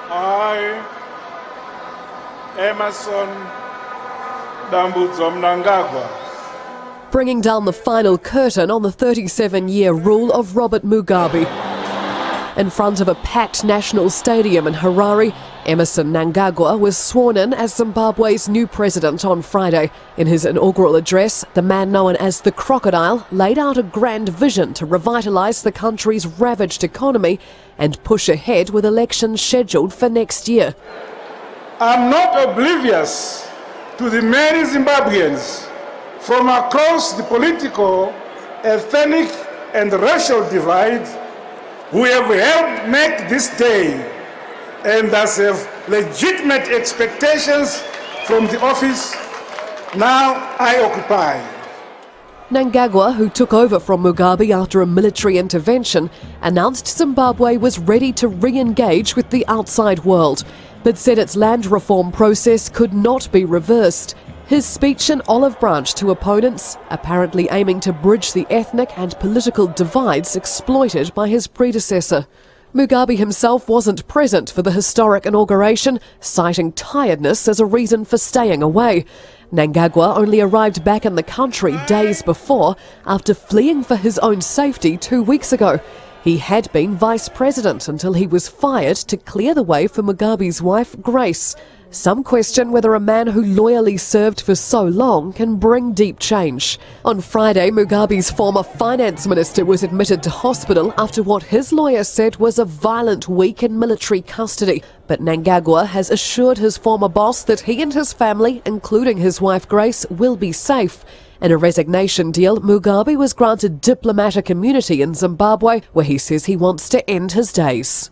I, Emmerson Mnangagwa, bringing down the final curtain on the 37-year rule of Robert Mugabe. In front of a packed national stadium in Harare, Emmerson Mnangagwa was sworn in as Zimbabwe's new president on Friday. In his inaugural address, the man known as the Crocodile laid out a grand vision to revitalise the country's ravaged economy and push ahead with elections scheduled for next year. I'm not oblivious to the many Zimbabweans from across the political, ethnic and racial divide who have helped make this day and thus have legitimate expectations from the office now I occupy. Mnangagwa, who took over from Mugabe after a military intervention, announced Zimbabwe was ready to re-engage with the outside world, but said its land reform process could not be reversed. His speech an olive branch to opponents, apparently aiming to bridge the ethnic and political divides exploited by his predecessor. Mugabe himself wasn't present for the historic inauguration, citing tiredness as a reason for staying away. Mnangagwa only arrived back in the country days before, after fleeing for his own safety 2 weeks ago. He had been vice president until he was fired to clear the way for Mugabe's wife, Grace. Some question whether a man who loyally served for so long can bring deep change. On Friday, Mugabe's former finance minister was admitted to hospital after what his lawyer said was a violent week in military custody. But Mnangagwa has assured his former boss that he and his family, including his wife Grace, will be safe. In a resignation deal, Mugabe was granted diplomatic immunity in Zimbabwe, where he says he wants to end his days.